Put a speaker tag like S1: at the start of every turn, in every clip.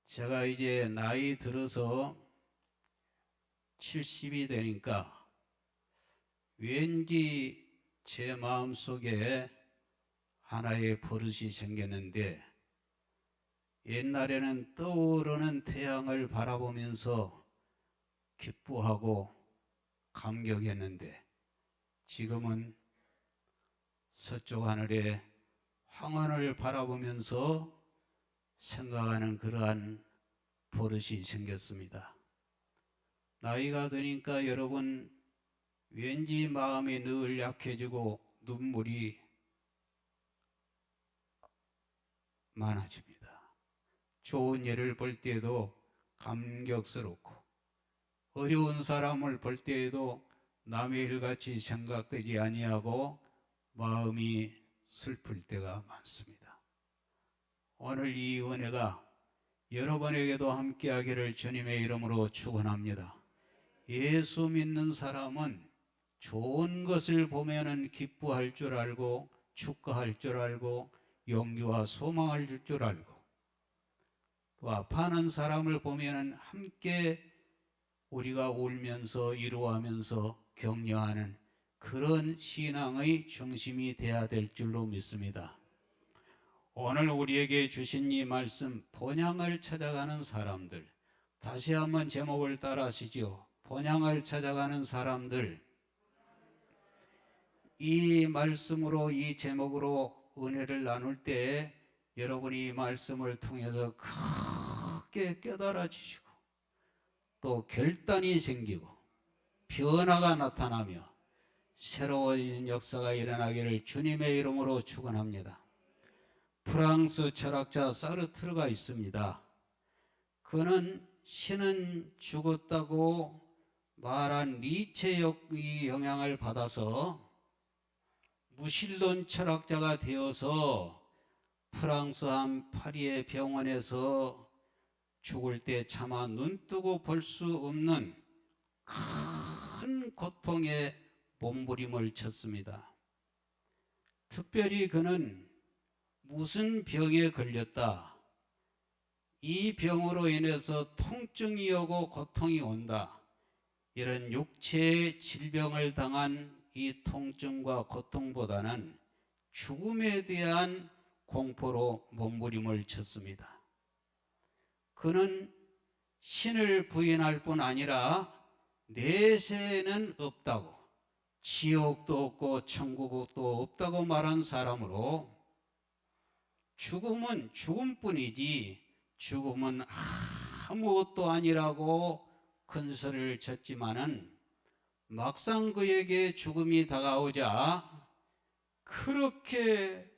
S1: 제가 이제 나이 들어서 70이 되니까 왠지 제 마음속에 하나의 버릇이 생겼는데, 옛날에는 떠오르는 태양을 바라보면서 기뻐하고 감격했는데, 지금은 서쪽 하늘의 황혼을 바라보면서 생각하는 그러한 버릇이 생겼습니다. 나이가 드니까 여러분, 왠지 마음이 늘 약해지고 눈물이 많아집니다. 좋은 일을 볼 때에도 감격스럽고, 어려운 사람을 볼 때에도 남의 일같이 생각되지 아니하고 마음이 슬플 때가 많습니다. 오늘 이 은혜가 여러분에게도 함께하기를 주님의 이름으로 축원합니다. 예수 믿는 사람은 좋은 것을 보면은 기뻐할 줄 알고, 축하할 줄 알고, 용기와 소망을 줄 줄 알고, 또 아파하는 사람을 보면은 함께 우리가 울면서 위로하면서 격려하는 그런 신앙의 중심이 되어야 될 줄로 믿습니다. 오늘 우리에게 주신 이 말씀, 본향을 찾아가는 사람들, 다시 한번 제목을 따라 하시죠. 본향을 찾아가는 사람들. 이 말씀으로, 이 제목으로 은혜를 나눌 때 여러분이 이 말씀을 통해서 크게 깨달아지시고, 또 결단이 생기고 변화가 나타나며 새로워진 역사가 일어나기를 주님의 이름으로 축원합니다. 프랑스 철학자 사르트르가 있습니다. 그는 신은 죽었다고 말한 니체의 영향을 받아서 무신론 철학자가 되어서 프랑스 한 파리의 병원에서 죽을 때 차마 눈뜨고 볼 수 없는 큰 고통에 몸부림을 쳤습니다. 특별히 그는 무슨 병에 걸렸다, 이 병으로 인해서 통증이 오고 고통이 온다, 이런 육체의 질병을 당한 이 통증과 고통보다는 죽음에 대한 공포로 몸부림을 쳤습니다. 그는 신을 부인할 뿐 아니라 내세는 없다고, 지옥도 없고 천국도 없다고 말한 사람으로, 죽음은 죽음뿐이지 죽음은 아무것도 아니라고 큰 소리를 쳤지만은, 막상 그에게 죽음이 다가오자 그렇게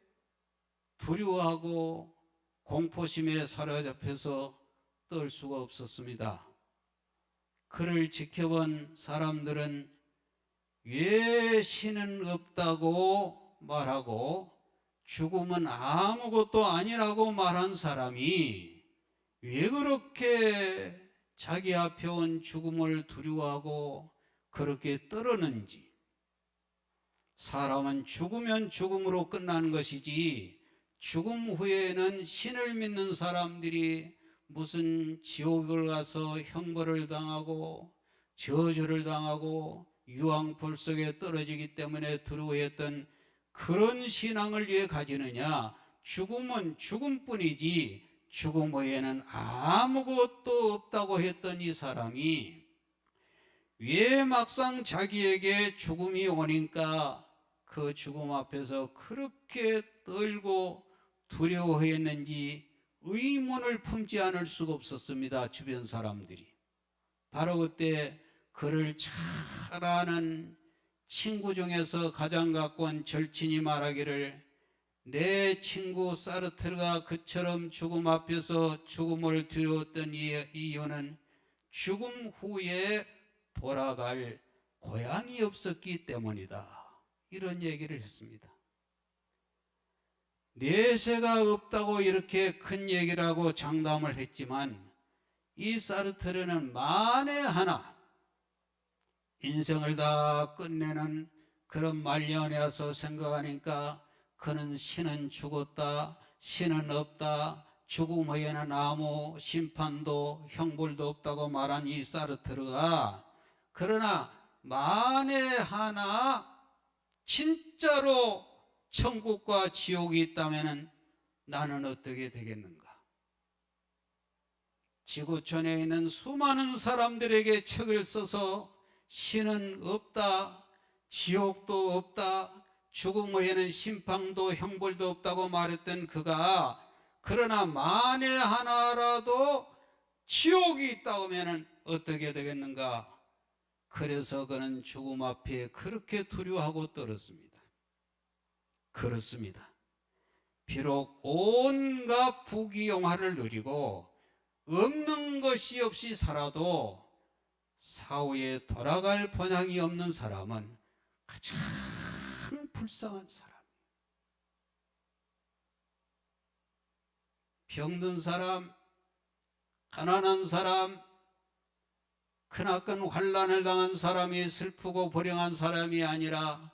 S1: 두려워하고 공포심에 사로잡혀서 떨 수가 없었습니다. 그를 지켜본 사람들은 왜 신은 없다고 말하고 죽음은 아무것도 아니라고 말한 사람이 왜 그렇게 자기 앞에 온 죽음을 두려워하고 그렇게 떨었는지, 사람은 죽으면 죽음으로 끝나는 것이지 죽음 후에는 신을 믿는 사람들이 무슨 지옥을 가서 형벌을 당하고 저주를 당하고 유황불 속에 떨어지기 때문에 두려워했던 그런 신앙을 왜 가지느냐? 죽음은 죽음뿐이지 죽음 후에는 아무것도 없다고 했던 이 사람이 왜 막상 자기에게 죽음이 오니까 그 죽음 앞에서 그렇게 떨고 두려워했는지 의문을 품지 않을 수가 없었습니다. 주변 사람들이. 바로 그때 그를 잘 아는 친구 중에서 가장 가까운 절친이 말하기를, 내 친구 사르트르가 그처럼 죽음 앞에서 죽음을 두려웠던 이유는 죽음 후에 돌아갈 고향이 없었기 때문이다, 이런 얘기를 했습니다. 내세가 없다고 이렇게 큰 얘기를 하고 장담을 했지만, 이 사르트르는 만에 하나 인생을 다 끝내는 그런 말년에 와서 생각하니까 그는 신은 죽었다, 신은 없다, 죽음 후에는 아무 심판도 형벌도 없다고 말한 이 사르트르가, 그러나 만에 하나 진짜로 천국과 지옥이 있다면 나는 어떻게 되겠는가? 지구촌에 있는 수많은 사람들에게 책을 써서 신은 없다, 지옥도 없다, 죽음 후에는 심판도 형벌도 없다고 말했던 그가, 그러나 만에 하나라도 지옥이 있다고 하면 어떻게 되겠는가? 그래서 그는 죽음 앞에 그렇게 두려워하고 떨었습니다. 그렇습니다. 비록 온갖 부귀영화를 누리고 없는 것이 없이 살아도 사후에 돌아갈 본향이 없는 사람은 가장 불쌍한 사람, 병든 사람, 가난한 사람, 크나큰 환난을 당한 사람이 슬프고 불행한 사람이 아니라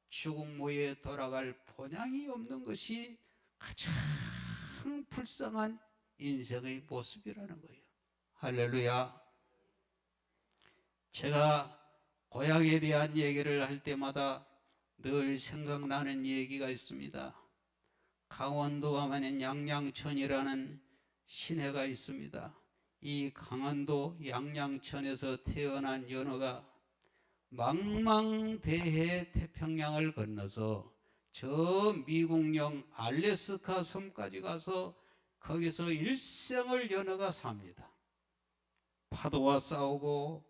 S1: 죽음 후에 돌아갈 본향이 없는 것이 가장 불쌍한 인생의 모습이라는 거예요. 할렐루야. 제가 고향에 대한 얘기를 할 때마다 늘 생각나는 얘기가 있습니다. 강원도 하면은 양양천이라는 시내가 있습니다. 이 강원도 양양천에서 태어난 연호가 망망대해 태평양을 건너서 저 미국령 알래스카 섬까지 가서 거기서 일생을 연호가 삽니다. 파도와 싸우고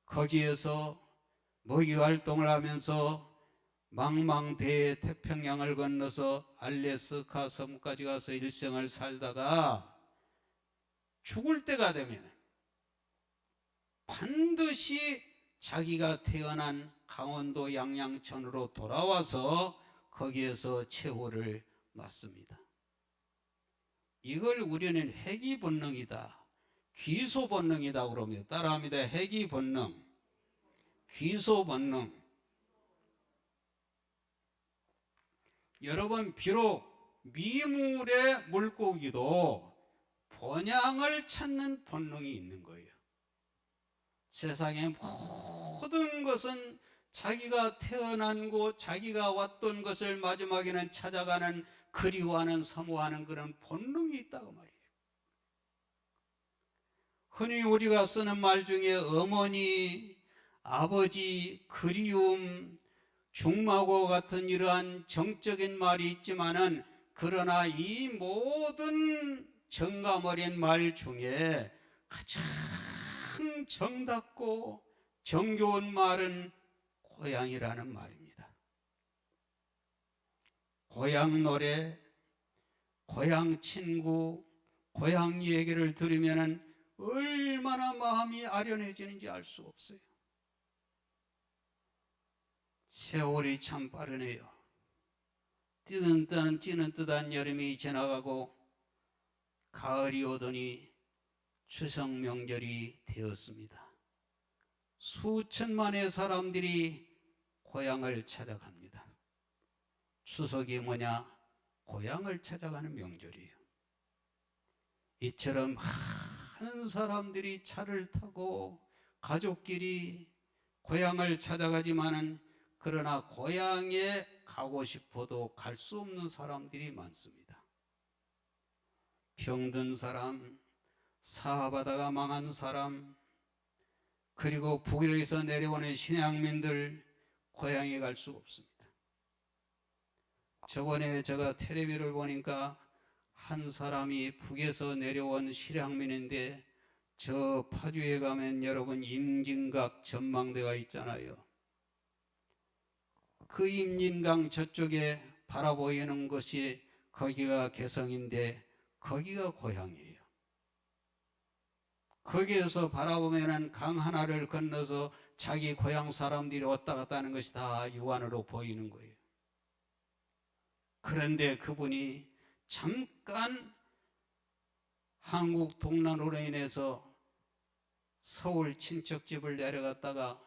S1: 거기에서 먹이 활동을 하면서 망망대해 태평양을 건너서 알래스카 섬까지 가서 일생을 살다가 죽을 때가 되면 반드시 자기가 태어난 강원도 양양천으로 돌아와서 거기에서 최후를 맞습니다. 이걸 우리는 회귀본능이다, 귀소본능이다 그럽니다. 따라합니다. 회귀본능, 귀소본능. 여러분, 비록 미물의 물고기도 본향을 찾는 본능이 있는 거예요. 세상의 모든 것은 자기가 태어난 곳, 자기가 왔던 것을 마지막에는 찾아가는, 그리워하는, 사모하는 그런 본능이 있다고 말이에요. 흔히 우리가 쓰는 말 중에 어머니, 아버지, 그리움, 중마고 같은 이러한 정적인 말이 있지만은, 그러나 이 모든 정감 어린 말 중에 가장 정답고 정겨운 말은 고향이라는 말입니다. 고향 노래, 고향 친구, 고향 얘기를 들으면 얼마나 마음이 아련해지는지 알 수 없어요. 세월이 참 빠르네요. 찌는 듯한 여름이 지나가고 가을이 오더니 추석 명절이 되었습니다. 수천만의 사람들이 고향을 찾아갑니다. 추석이 뭐냐? 고향을 찾아가는 명절이에요. 이처럼 많은 사람들이 차를 타고 가족끼리 고향을 찾아가지만은, 그러나 고향에 가고 싶어도 갈 수 없는 사람들이 많습니다. 병든 사람, 사업하다가 망한 사람, 그리고 북에서 내려오는 신앙민들, 고향에 갈 수가 없습니다. 저번에 제가 텔레비를 보니까 한 사람이 북에서 내려온 실향민인데, 저 파주에 가면 여러분 임진각 전망대가 있잖아요. 그 임진강 저쪽에 바라보이는 것이 거기가 개성인데 거기가 고향이에요. 거기에서 바라보면 강 하나를 건너서 자기 고향 사람들이 왔다 갔다 하는 것이 다 유안으로 보이는 거예요. 그런데 그분이 잠깐 한국 동난으로 인해서 서울 친척집을 내려갔다가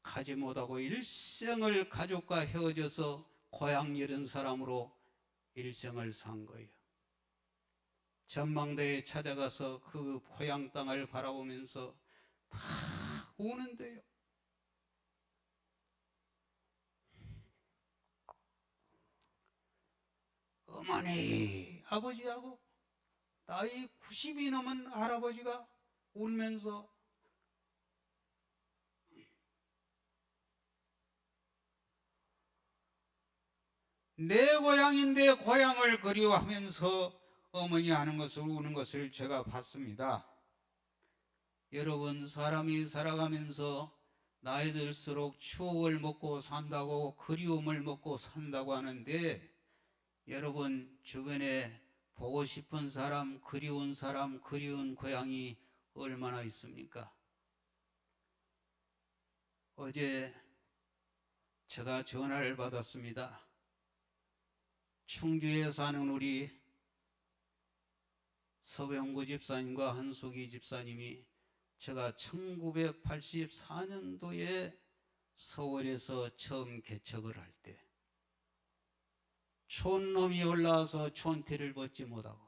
S1: 가지 못하고 일생을 가족과 헤어져서 고향 잃은 사람으로 일생을 산 거예요. 전망대에 찾아가서 그 고향 땅을 바라보면서 막 우는데요. 어머니, 아버지하고 나이 90이 넘은 할아버지가 울면서 내 고향인데 고향을 그리워하면서 어머니 하는 것을 우는 것을 제가 봤습니다. 여러분, 사람이 살아가면서 나이 들수록 추억을 먹고 산다고, 그리움을 먹고 산다고 하는데, 여러분 주변에 보고 싶은 사람, 그리운 고향이 얼마나 있습니까? 어제 제가 전화를 받았습니다. 충주에 사는 우리 서병구 집사님과 한숙이 집사님이 제가 1984년도에 서울에서 처음 개척을 할 때 촌놈이 올라와서 촌티를 벗지 못하고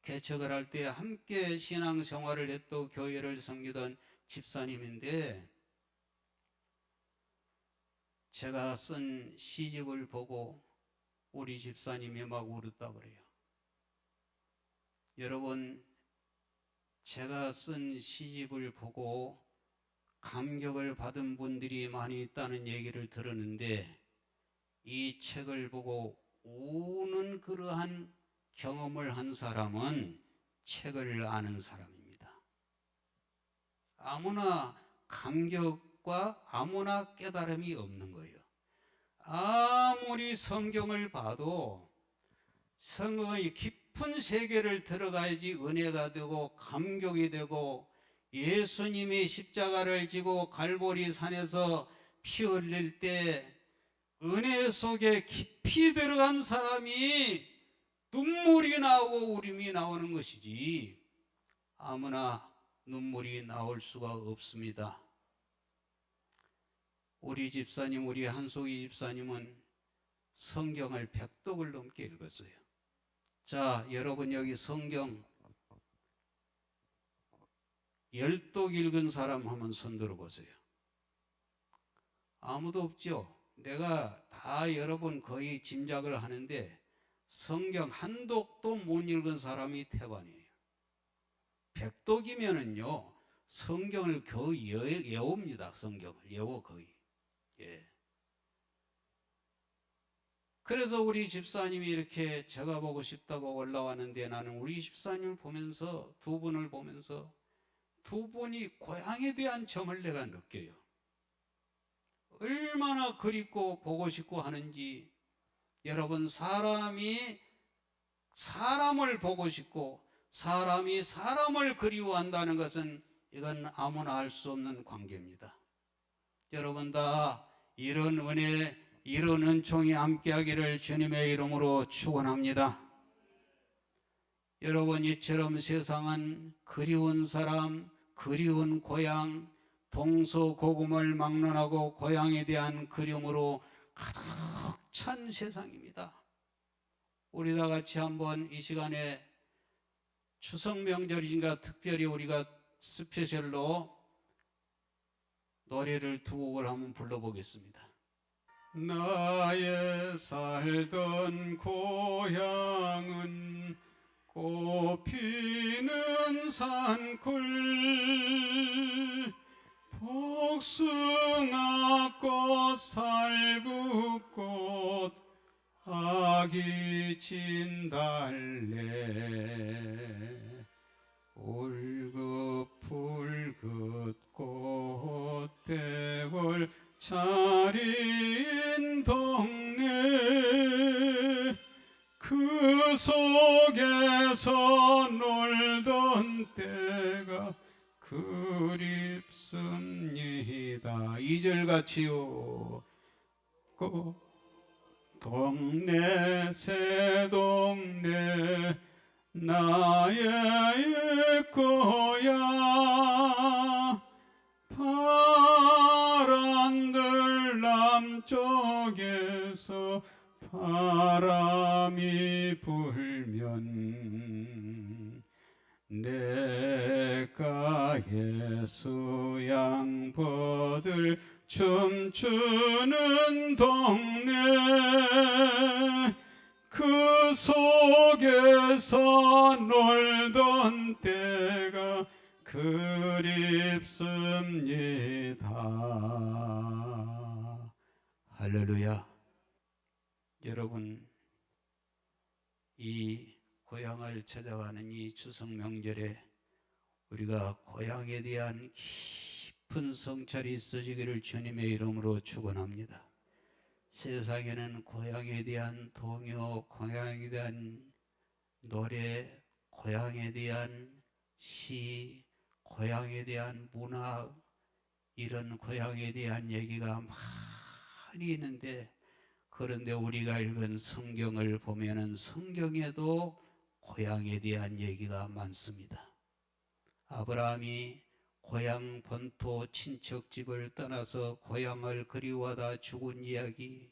S1: 개척을 할 때 함께 신앙생활을 했고 교회를 섬기던 집사님인데, 제가 쓴 시집을 보고 우리 집사님이 막 울었다 그래요. 여러분, 제가 쓴 시집을 보고 감격을 받은 분들이 많이 있다는 얘기를 들었는데, 이 책을 보고 우는 그러한 경험을 한 사람은 책을 아는 사람입니다. 아무나 감격과 아무나 깨달음이 없는 거예요. 아무리 성경을 봐도 성경의 깊은 세계를 들어가야지 은혜가 되고 감격이 되고, 예수님이 십자가를 지고 갈보리 산에서 피 흘릴 때 은혜 속에 깊이 들어간 사람이 눈물이 나오고 울음이 나오는 것이지, 아무나 눈물이 나올 수가 없습니다. 우리 집사님, 우리 한숙이 집사님은 성경을 100독을 넘게 읽었어요. 자, 여러분 여기 성경 10독 읽은 사람 한번 손 들어보세요. 아무도 없죠? 내가 다 여러분 거의 짐작을 하는데 성경 한 독도 못 읽은 사람이 태반이에요. 100독이면은요 성경을 겨우 외웁니다. 성경을 외워 거의. 예. 그래서 우리 집사님이 이렇게 제가 보고 싶다고 올라왔는데, 나는 우리 집사님을 보면서, 두 분을 보면서 두 분이 고향에 대한 정을 내가 느껴요. 얼마나 그립고 보고 싶고 하는지. 여러분, 사람이 사람을 보고 싶고 사람이 사람을 그리워한다는 것은 이건 아무나 할 수 없는 관계입니다. 여러분 다 이런 은혜, 이런 은총이 함께하기를 주님의 이름으로 축원합니다. 여러분, 이처럼 세상은 그리운 사람, 그리운 고향, 동서고금을 막론하고 고향에 대한 그리움으로 가득 찬 세상입니다. 우리 다 같이 한번 이 시간에 추석 명절이니까 특별히 우리가 스페셜로 노래를 두 곡을 한번 불러보겠습니다. 나의 살던 고향은 꽃피는 산골, 복숭아꽃, 살구꽃, 아기 진달래, 울긋불긋 꽃배월 차린 동네, 그 속에서 놀던 때가 그립습니다. 2절 같이요. 동네 새동네 나의 거야, 파란들 남쪽에서 바람이 불면 내가의 수양버들 춤추는 동네 그 속에서 놀던 때가 그립습니다. 할렐루야. 여러분, 이 고향을 찾아가는 이 추석 명절에 우리가 고향에 대한 깊은 성찰이 있어지기를 주님의 이름으로 축원합니다. 세상에는 고향에 대한 동요, 고향에 대한 노래, 고향에 대한 시, 고향에 대한 문학, 이런 고향에 대한 얘기가 많이 있는데, 그런데 우리가 읽은 성경을 보면은 성경에도 고향에 대한 얘기가 많습니다. 아브라함이 고향 본토 친척집을 떠나서 고향을 그리워하다 죽은 이야기,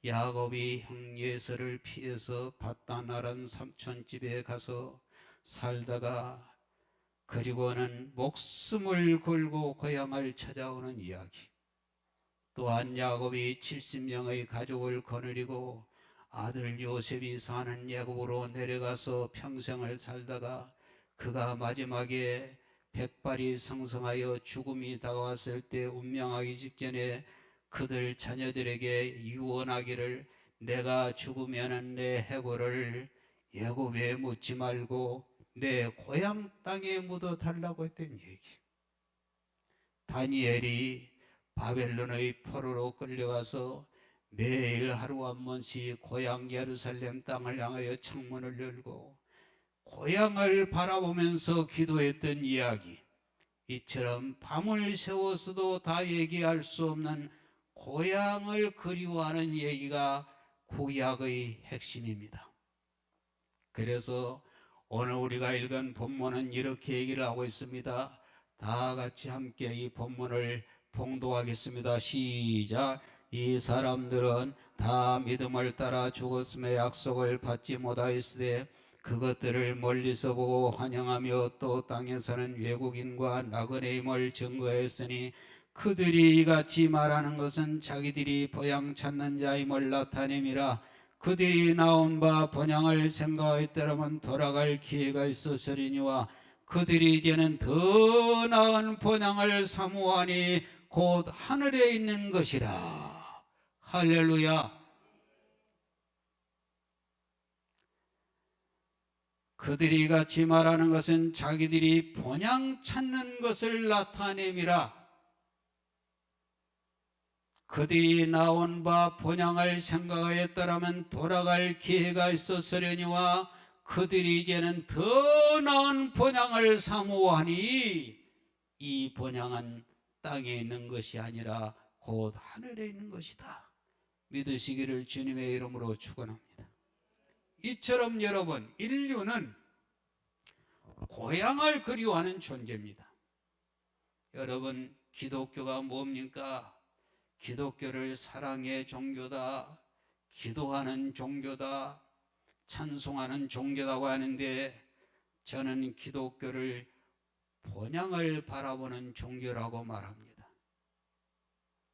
S1: 야곱이 형 예서를 피해서 밧단 아람 삼촌집에 가서 살다가 그리고는 목숨을 걸고 고향을 찾아오는 이야기, 또한 야곱이 70명의 가족을 거느리고 아들 요셉이 사는 애굽으로 내려가서 평생을 살다가 그가 마지막에 백발이 성성하여 죽음이 다가왔을 때 운명하기 직전에 그들 자녀들에게 유언하기를 내가 죽으면 내 해골을 애굽에 묻지 말고 내 고향 땅에 묻어 달라고 했던 얘기. 다니엘이 바벨론의 포로로 끌려가서 매일 하루 한 번씩 고향 예루살렘 땅을 향하여 창문을 열고 고향을 바라보면서 기도했던 이야기, 이처럼 밤을 새워서도 다 얘기할 수 없는 고향을 그리워하는 얘기가 구약의 핵심입니다. 그래서 오늘 우리가 읽은 본문은 이렇게 얘기를 하고 있습니다. 다 같이 함께 이 본문을 봉독하겠습니다. 시작. 이 사람들은 다 믿음을 따라 죽었음의 약속을 받지 못하였으되 그것들을 멀리서 보고 환영하며 또 땅에서는 외국인과 나그네임을 증거했으니 그들이 이같이 말하는 것은 자기들이 번향 찾는 자임을 나타냄이라. 그들이 나온 바 번향을 생각하였더라면 돌아갈 기회가 있었으리니와 그들이 이제는 더 나은 번향을 사모하니 곧 하늘에 있는 것이라. 할렐루야. 그들이 같이 말하는 것은 자기들이 번향 찾는 것을 나타냄이라. 그들이 나온 바 번향을 생각하였더라면 돌아갈 기회가 있었으려니와 그들이 이제는 더 나은 번향을 사모하니 이 번향은 땅에 있는 것이 아니라 곧 하늘에 있는 것이다. 믿으시기를 주님의 이름으로 축원합니다. 이처럼 여러분, 인류는 고향을 그리워하는 존재입니다. 여러분, 기독교가 뭡니까? 기독교를 사랑의 종교다, 기도하는 종교다, 찬송하는 종교라고 하는데 저는 기독교를 본향을 바라보는 종교라고 말합니다.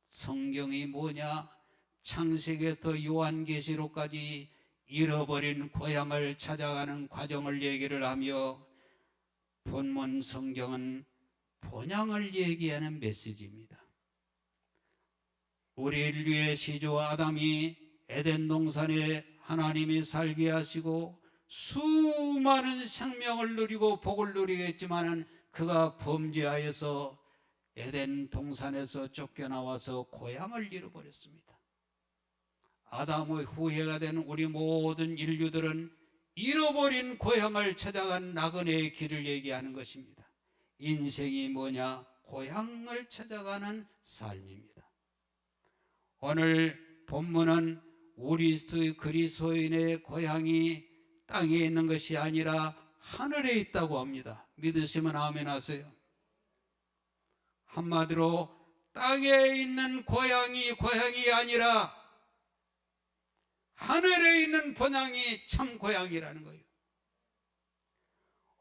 S1: 성경이 뭐냐? 창세기부터 요한계시록까지 잃어버린 고향을 찾아가는 과정을 얘기를 하며 본문 성경은 본향을 얘기하는 메시지입니다. 우리 인류의 시조 아담이 에덴 동산에 하나님이 살게 하시고 수많은 생명을 누리고 복을 누리게 했지만 그가 범죄하여서 에덴 동산에서 쫓겨나와서 고향을 잃어버렸습니다. 아담의 후예가 된 우리 모든 인류들은 잃어버린 고향을 찾아간 나그네의 길을 얘기하는 것입니다. 인생이 뭐냐? 고향을 찾아가는 삶입니다. 오늘 본문은 우리 그리스도인의 고향이 땅에 있는 것이 아니라 하늘에 있다고 합니다. 믿으시면 아멘 하세요. 한마디로 땅에 있는 고향이 아니라 하늘에 있는 본향이 참 고향이라는 거예요.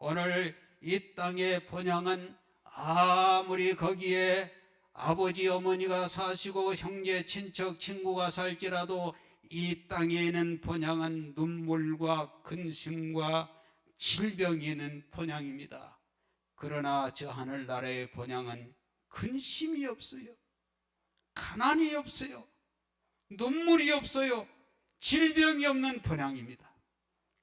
S1: 오늘 이 땅의 본향은 아무리 거기에 아버지 어머니가 사시고 형제 친척 친구가 살지라도 이 땅에 있는 본향은 눈물과 근심과 질병이 있는 본향입니다. 그러나 저 하늘나라의 본향은 근심이 없어요. 가난이 없어요. 눈물이 없어요. 질병이 없는 본향입니다.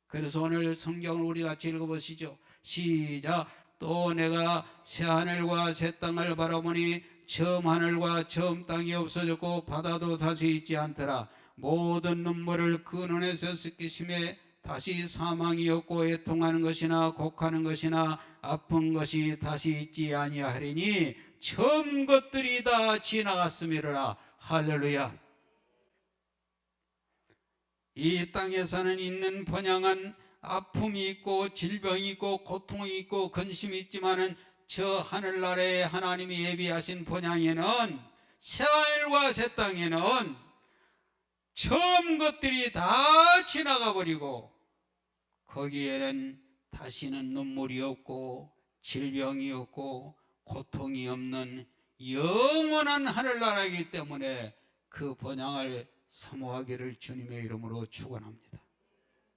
S1: 그래서 오늘 성경을 우리 같이 읽어보시죠. 시작. 또 내가 새 하늘과 새 땅을 바라보니 처음 하늘과 처음 땅이 없어졌고 바다도 다시 있지 않더라. 모든 눈물을 그 눈에서 씻기심에 다시 사망이 없고 애통하는 것이나 곡하는 것이나 아픈 것이 다시 있지 아니하리니 처음 것들이 다 지나갔음이로라. 할렐루야. 이 땅에서는 있는 본향은 아픔이 있고 질병이 있고 고통이 있고 근심이 있지만은 저 하늘나라에 하나님이 예비하신 본향에는 새 하늘과 새 땅에는 처음 것들이 다 지나가 버리고 거기에는 다시는 눈물이 없고 질병이 없고 고통이 없는 영원한 하늘나라이기 때문에 그 본향을 사모하기를 주님의 이름으로 축원합니다.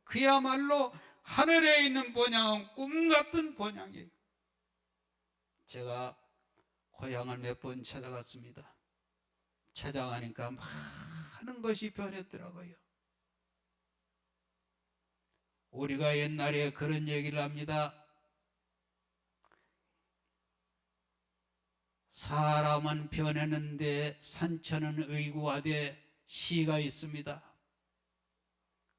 S1: 그야말로 하늘에 있는 본향은 꿈같은 본향이에요. 제가 고향을 몇 번 찾아갔습니다. 찾아가니까 많은 것이 변했더라고요. 우리가 옛날에 그런 얘기를 합니다. 사람은 변했는데 산천은 의구하되 시가 있습니다.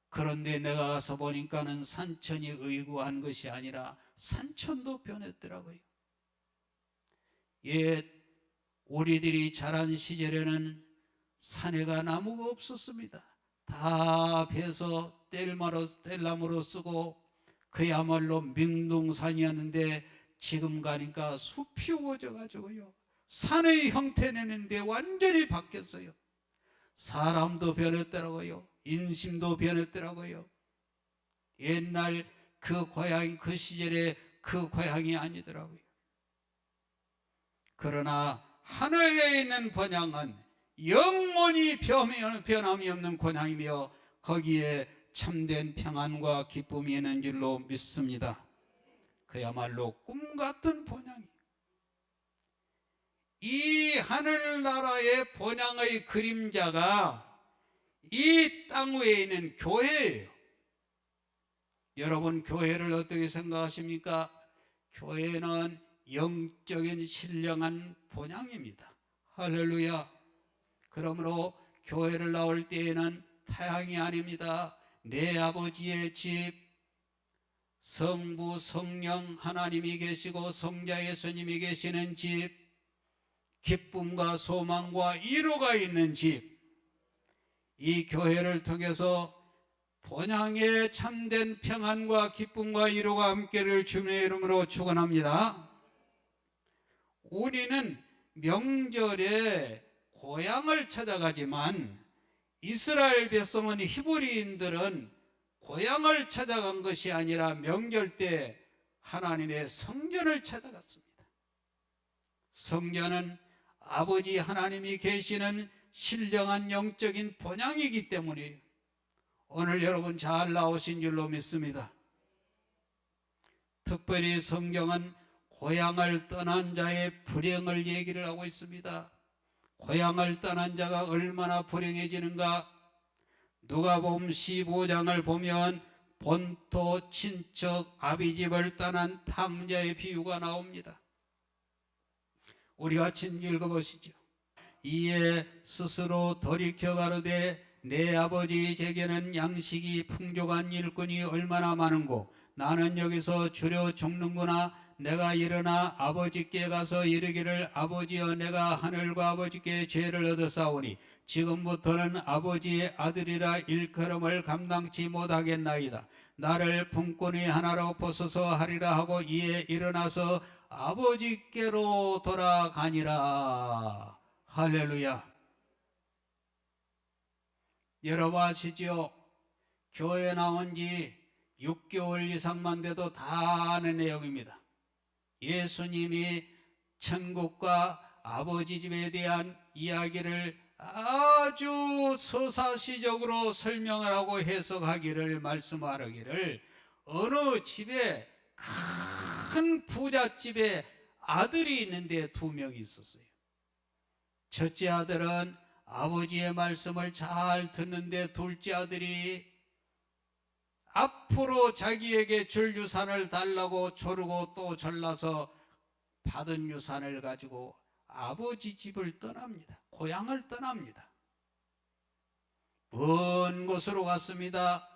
S1: 그런데 내가 가서 보니까는 산천이 의구한 것이 아니라 산천도 변했더라고요. 옛 우리들이 자란 시절에는 산에가 나무가 없었습니다. 다 베서 뗄나무로 쓰고 그야말로 명동산이었는데 지금 가니까 숲이 우거져 가지고요. 산의 형태 내는데 완전히 바뀌었어요. 사람도 변했더라고요. 인심도 변했더라고요. 옛날 그 고향이 그 시절에 그 고향이 아니더라고요. 그러나 하늘에 있는 본향은 영원히 변함이 없는 본향이며 거기에 참된 평안과 기쁨이 있는 줄로 믿습니다. 그야말로 꿈같은 본향이에요. 이 하늘나라의 본향의 그림자가 이 땅 위에 있는 교회예요. 여러분 교회를 어떻게 생각하십니까? 교회는 영적인 신령한 본향입니다. 할렐루야. 그러므로 교회를 나올 때에는 타향이 아닙니다. 내 아버지의 집, 성부 성령 하나님이 계시고 성자 예수님이 계시는 집, 기쁨과 소망과 위로가 있는 집, 이 교회를 통해서 본향의 참된 평안과 기쁨과 위로가 함께를 주님의 이름으로 축원합니다. 우리는 명절에 고향을 찾아가지만 이스라엘 백성은 히브리인들은 고향을 찾아간 것이 아니라 명절 때 하나님의 성전을 찾아갔습니다. 성전은 아버지 하나님이 계시는 신령한 영적인 본향이기 때문에 오늘 여러분 잘 나오신 줄로 믿습니다. 특별히 성경은 고향을 떠난 자의 불행을 얘기를 하고 있습니다. 고향을 떠난 자가 얼마나 불행해지는가? 누가복음 15장을 보면 본토 친척 아비집을 떠난 탕자의 비유가 나옵니다. 우리 같이 읽어보시죠. 이에 스스로 돌이켜 가로되 내 아버지 제게는 양식이 풍족한 일꾼이 얼마나 많은고 나는 여기서 주려 죽는구나. 내가 일어나 아버지께 가서 이르기를 아버지여 내가 하늘과 아버지께 죄를 얻었사오니 지금부터는 아버지의 아들이라 일컬음을 감당치 못하겠나이다. 나를 품꾼이 하나로 벗어서 하리라 하고 이에 일어나서 아버지께로 돌아가니라. 할렐루야. 여러분 아시죠? 교회 나온 지 6개월 이상만 돼도 다 아는 내용입니다. 예수님이 천국과 아버지 집에 대한 이야기를 아주 서사시적으로 설명을 하고 해석하기를, 말씀하기를, 어느 집에 큰 부잣집에 아들이 있는데 2명이 있었어요. 첫째 아들은 아버지의 말씀을 잘 듣는데 둘째 아들이 앞으로 자기에게 줄 유산을 달라고 조르고 또 졸라서 받은 유산을 가지고 아버지 집을 떠납니다. 고향을 떠납니다. 먼 곳으로 갔습니다.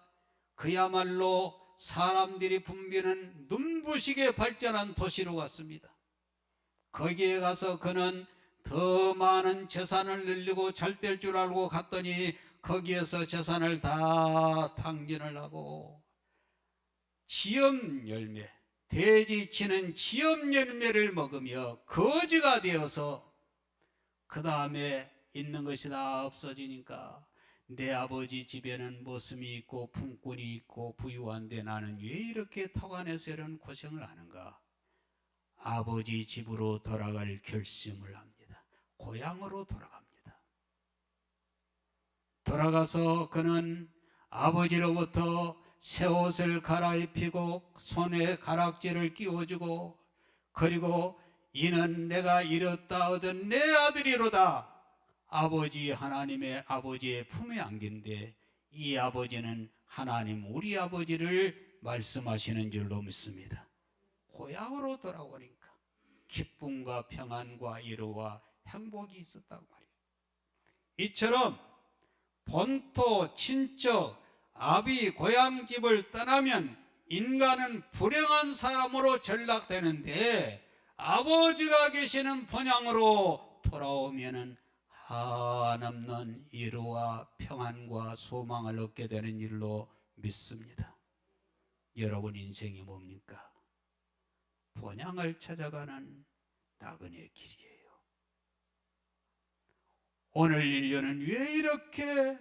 S1: 그야말로 사람들이 붐비는 눈부시게 발전한 도시로 갔습니다. 거기에 가서 그는 더 많은 재산을 늘리고 잘 될 줄 알고 갔더니 거기에서 재산을 다 탕진을 하고 지엄 열매, 돼지 치는 지엄 열매를 먹으며 거지가 되어서 그 다음에 있는 것이 다 없어지니까 내 아버지 집에는 머슴이 있고 품꾼이 있고 부유한데 나는 왜 이렇게 토간에서 이런 고생을 하는가? 아버지 집으로 돌아갈 결심을 합니다. 고향으로 돌아갑니다. 돌아가서 그는 아버지로부터 새 옷을 갈아입히고 손에 가락지를 끼워주고, 그리고 이는 내가 잃었다 얻은 내 아들이로다. 아버지 하나님의 아버지의 품에 안긴데 이 아버지는 하나님 우리 아버지를 말씀하시는 줄로 믿습니다. 고향으로 돌아오니까 기쁨과 평안과 위로와 행복이 있었다고 말이에요. 이처럼 본토, 친척, 아비, 고향집을 떠나면 인간은 불행한 사람으로 전락되는데 아버지가 계시는 본향으로 돌아오면은 한없는 위로와 평안과 소망을 얻게 되는 일로 믿습니다. 여러분 인생이 뭡니까? 본향을 찾아가는 나그네 길이에요. 오늘 인류는 왜 이렇게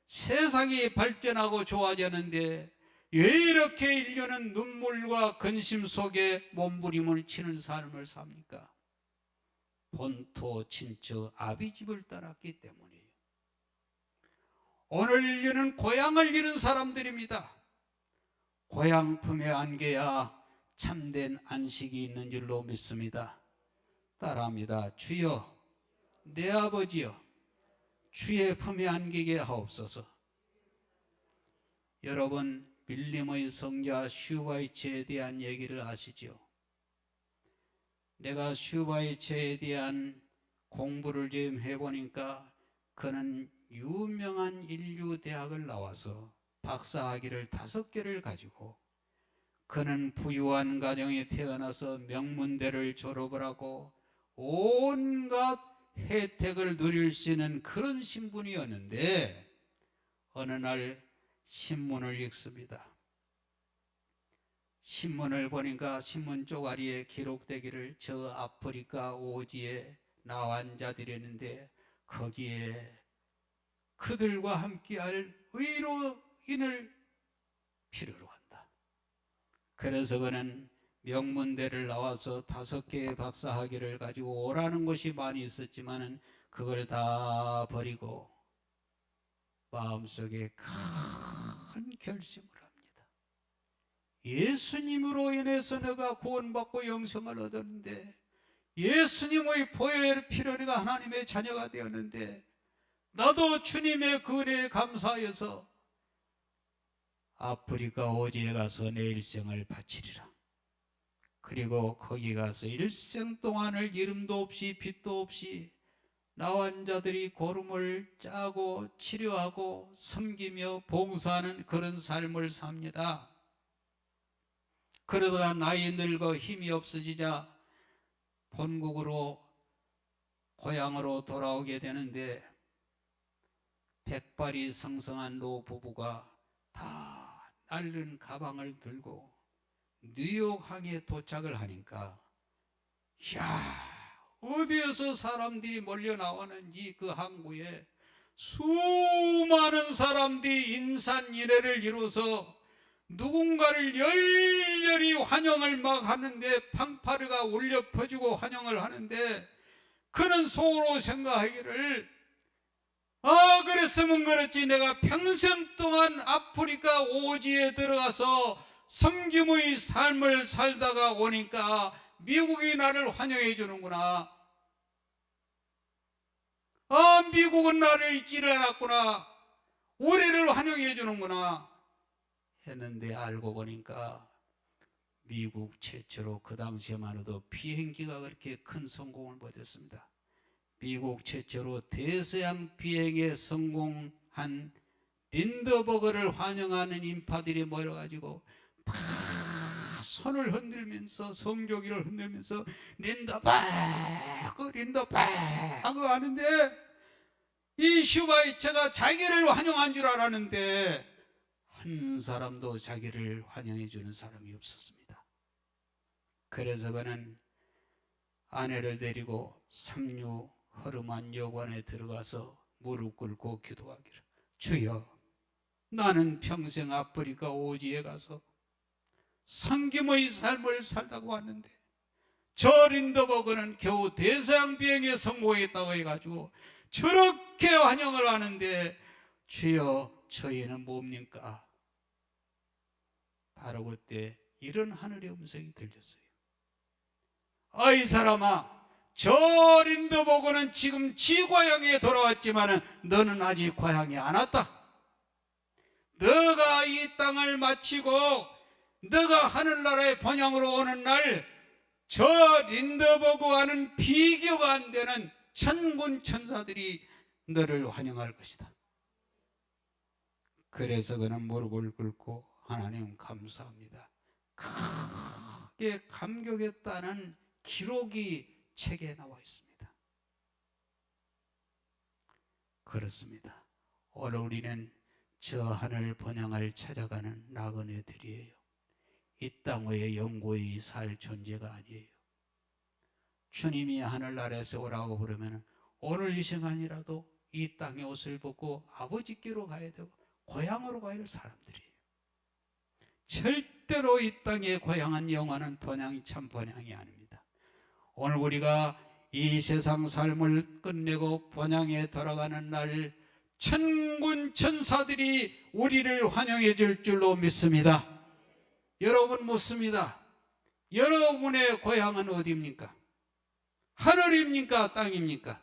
S1: 세상이 발전하고 좋아졌는데 왜 이렇게 인류는 눈물과 근심 속에 몸부림을 치는 삶을 삽니까? 본토, 친척, 아비집을 떠났기 때문이에요. 오늘 인류는 고향을 잃은 사람들입니다. 고향 품에 안겨야 참된 안식이 있는 줄로 믿습니다. 따라합니다. 주여, 내 아버지여, 주의 품에 안기게 하옵소서. 여러분, 밀림의 성자 슈바이처에 대한 얘기를 아시죠? 내가 슈바이처에 대한 공부를 좀 해보니까 그는 유명한 인류대학을 나와서 박사학위를 5개를 가지고, 그는 부유한 가정에 태어나서 명문대를 졸업을 하고 온갖 혜택을 누릴 수 있는 그런 신분이었는데 어느 날 신문을 읽습니다. 신문을 보니까 신문 쪼가리에 기록되기를 저 아프리카 오지에 나환 자들이었는데 거기에 그들과 함께할 의료인을 필요로 한다. 그래서 그는 명문대를 나와서 5개의 박사학위를 가지고 오라는 것이 많이 있었지만 그걸 다 버리고 마음속에 큰 결심을 합니다. 예수님으로 인해서 내가 구원받고 영생을 얻었는데, 예수님의 보혈 피로리가 하나님의 자녀가 되었는데 나도 주님의 그 은혜에 감사하여서 아프리카 오지에 가서 내 일생을 바치리라. 그리고 거기 가서 일생 동안을 이름도 없이 빛도 없이 나환 자들이 고름을 짜고 치료하고 섬기며 봉사하는 그런 삶을 삽니다. 그러다가 나이 늙어 힘이 없어지자 본국으로 고향으로 돌아오게 되는데 백발이 성성한 노부부가 다 낡은 가방을 들고 뉴욕항에 도착을 하니까, 야, 어디에서 사람들이 몰려 나왔는지 그 항구에 수많은 사람들이 인산인해를 이루어서 누군가를 열렬히 환영을 막 하는데, 팡파르가 울려 퍼지고 환영을 하는데, 그는 속으로 생각하기를, 그랬으면 그렇지, 내가 평생 동안 아프리카 오지에 들어가서 섬김의 삶을 살다가 오니까 미국이 나를 환영해 주는구나. 미국은 나를 잊지를 않았구나. 우리를 환영해 주는구나 했는데, 알고 보니까 미국 최초로, 그 당시에만 해도 비행기가 그렇게 큰 성공을 못했습니다. 미국 최초로 대서양 비행에 성공한 린더버그를 환영하는 인파들이 모여가지고 막 손을 흔들면서, 성조기를 흔들면서 린더버그 린더버그 하는데, 이 슈바이처가 자기를 환영한 줄 알았는데 한 사람도 자기를 환영해 주는 사람이 없었습니다. 그래서 그는 아내를 데리고 삼류 허름한 여관에 들어가서 무릎 꿇고 기도하기를, 주여, 나는 평생 아프리카 오지에 가서 섬김의 삶을 살다고 왔는데, 저 린더버그는 겨우 대서양 비행에 성공했다고 해가지고 저렇게 환영을 하는데, 주여, 저희는 뭡니까? 바로 그때 이런 하늘의 음성이 들렸어요. 이 사람아, 저 린더버그는 지금 지 고향에 돌아왔지만 너는 아직 고향에 안 왔다. 너가 이 땅을 마치고 너가 하늘나라의 본향으로 오는 날, 저 린더버그와는 비교가 안 되는 천군 천사들이 너를 환영할 것이다. 그래서 그는 무릎을 꿇고, 하나님 감사합니다, 크게 감격했다는 기록이 책에 나와 있습니다. 그렇습니다. 오늘 우리는 저 하늘 본향을 찾아가는 나그네들이에요. 이 땅 위에 영구히 살 존재가 아니에요. 주님이 하늘나라에서 오라고 그러면 오늘 이 시간이라도 이 땅의 옷을 벗고 아버지께로 가야 되고 고향으로 가야 할 사람들이에요. 절대로 이 땅의 고향은 영원한 본향이 참 본향이 아닙니다. 오늘 우리가 이 세상 삶을 끝내고 본향에 돌아가는 날, 천군 천사들이 우리를 환영해 줄 줄로 믿습니다. 여러분 묻습니다. 여러분의 고향은 어디입니까? 하늘입니까? 땅입니까?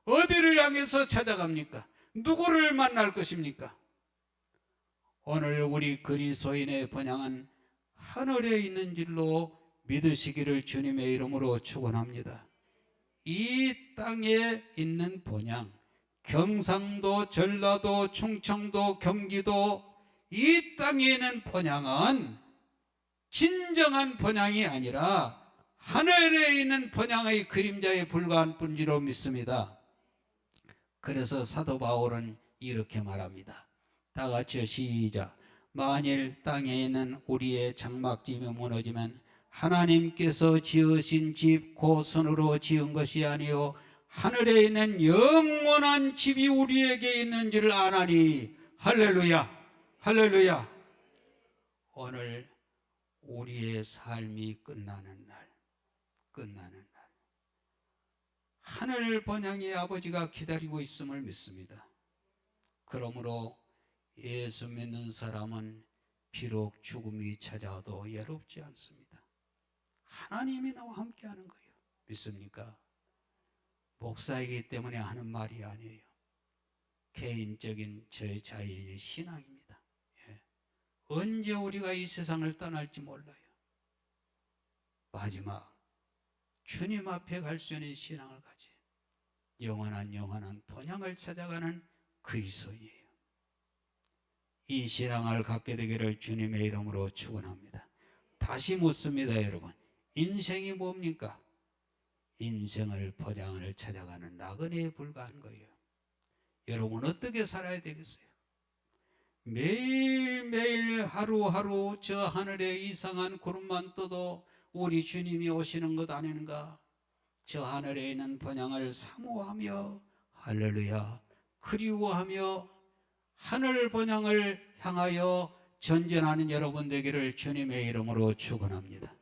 S1: 어디를 향해서 찾아갑니까? 누구를 만날 것입니까? 오늘 우리 그리스도인의 본향은 하늘에 있는 줄로 믿으시기를 주님의 이름으로 축원합니다. 이 땅에 있는 본향, 경상도, 전라도, 충청도, 경기도, 이 땅에 있는 본향은 진정한 본향이 아니라 하늘에 있는 본향의 그림자에 불과한 뿐이로 믿습니다. 그래서 사도 바울은 이렇게 말합니다. 다 같이요, 시작. 만일 땅에 있는 우리의 장막집이 무너지면 하나님께서 지으신 집 곧 손으로 지은 것이 아니요 하늘에 있는 영원한 집이 우리에게 있는 줄 아나니. 할렐루야, 할렐루야. 오늘 우리의 삶이 끝나는 날, 하늘 본향의 아버지가 기다리고 있음을 믿습니다. 그러므로 예수 믿는 사람은 비록 죽음이 찾아와도 외롭지 않습니다. 하나님이 나와 함께하는 거예요. 믿습니까? 목사이기 때문에 하는 말이 아니에요. 개인적인 제 자신의 신앙입니다. 언제 우리가 이 세상을 떠날지 몰라요. 마지막 주님 앞에 갈 수 있는 신앙을 가지, 영원한 본향을 찾아가는 그리스도인이에요. 이 신앙을 갖게 되기를 주님의 이름으로 축원합니다. 다시 묻습니다. 여러분, 인생이 뭡니까? 인생을 본향을 찾아가는 나그네에 불과한 거예요. 여러분 어떻게 살아야 되겠어요? 매일매일 하루하루 저 하늘에 이상한 구름만 떠도 우리 주님이 오시는 것 아닌가? 저 하늘에 있는 본향을 사모하며, 할렐루야, 그리워하며 하늘 본향을 향하여 전진하는 여러분 되기를 주님의 이름으로 축원합니다.